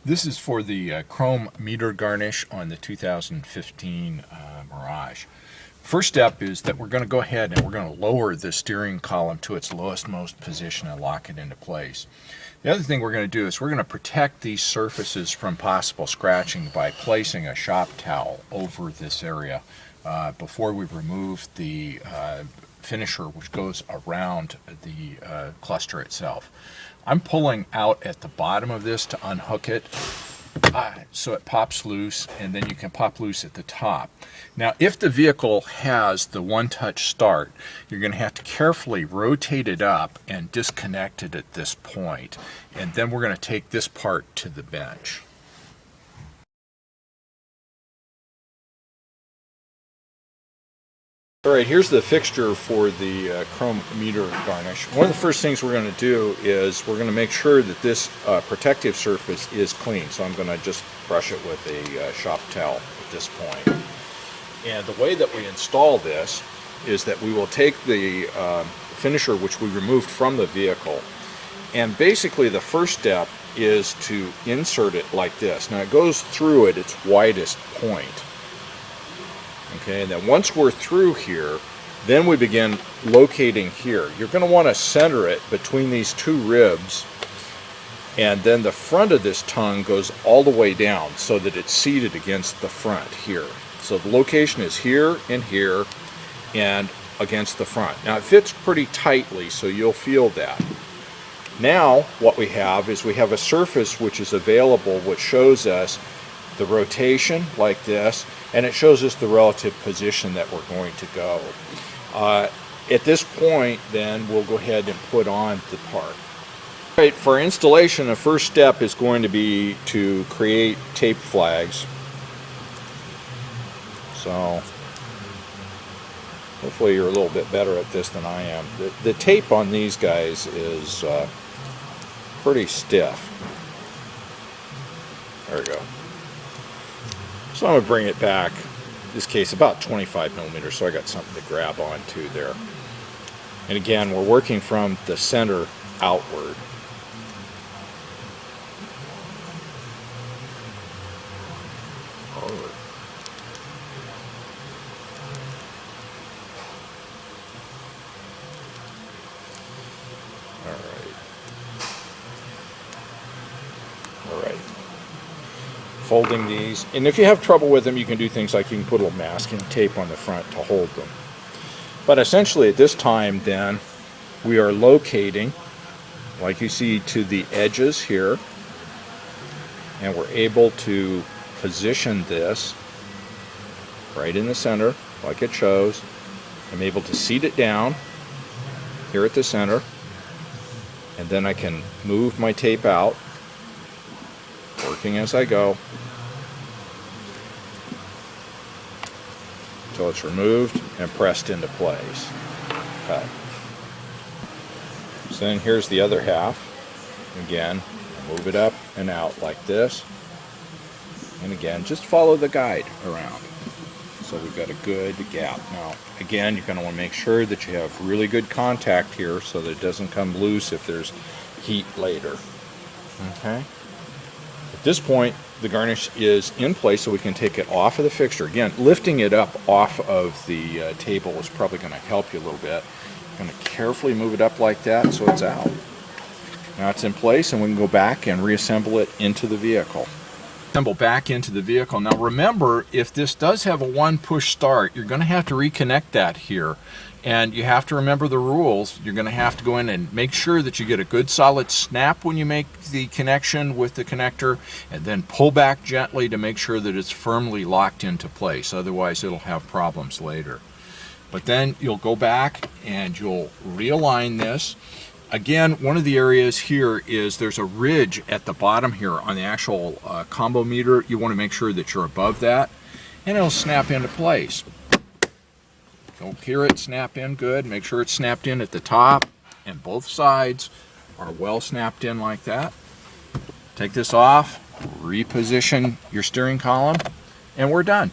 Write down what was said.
This is for the chrome meter garnish on the 2015 Mirage. First step is that we're going to go ahead and we're going to lower the steering column to its lowest most position and lock it into place. The other thing we're going to do is we're going to protect these surfaces from possible scratching by placing a shop towel over this area before we remove the finisher which goes around the cluster itself. I'm pulling out at the bottom of this to unhook it so it pops loose, and then you can pop loose at the top. Now if the vehicle has the one-touch start, you're going to have to carefully rotate it up and disconnect it at this point, and then we're going to take this part to the bench. Alright, here's the fixture for the chrome meter garnish. One of the first things we're going to do is we're going to make sure that this protective surface is clean. So I'm going to just brush it with a shop towel at this point. And the way that we install this is that we will take the finisher which we removed from the vehicle, and basically the first step is to insert it like this. Now it goes through at its widest point. Okay, and then once we're through here, then we begin locating here. You're going to want to center it between these two ribs, and then the front of this tongue goes all the way down so that it's seated against the front here. So the location is here and here and against the front. Now it fits pretty tightly, so you'll feel that. Now what we have is we have a surface which is available which shows us the rotation like this, and it shows us the relative position that we're going to go. At this point then we'll go ahead and put on the part. Right, for installation, the first step is going to be to create tape flags. So hopefully you're a little bit better at this than I am. The tape on these guys is pretty stiff. There we go. So I'm going to bring it back, in this case about 25 millimeters, so I got something to grab onto there. And again, we're working from the center outward. Alright, folding these, and if you have trouble with them, you can do things like you can put a little masking tape on the front to hold them. But essentially at this time then, we are locating, like you see, to the edges here, and we're able to position this right in the center like it shows. I'm able to seat it down here at the center, and then I can move my tape out, working as I go, until it's removed and pressed into place. Okay. So then here's the other half. Again, move it up and out like this. And again, just follow the guide around. So we've got a good gap. Now, again, you're going to want to make sure that you have really good contact here so that it doesn't come loose if there's heat later. Okay. At this point, the garnish is in place, so we can take it off of the fixture. Again, lifting it up off of the table is probably going to help you a little bit. I'm going to carefully move it up like that so it's out. Now it's in place, and we can go back and reassemble it into the vehicle. Assemble back into the vehicle. Now remember, if this does have a one push start, you're going to have to reconnect that here. And you have to remember the rules. You're going to have to go in and make sure that you get a good solid snap when you make the connection with the connector, and then pull back gently to make sure that it's firmly locked into place. Otherwise it'll have problems later. But then you'll go back and you'll realign this. Again, one of the areas here is there's a ridge at the bottom here on the actual combo meter. You want to make sure that you're above that, and it'll snap into place. You'll hear it snap in good. Make sure it's snapped in at the top, and both sides are well snapped in like that. Take this off, reposition your steering column, and we're done.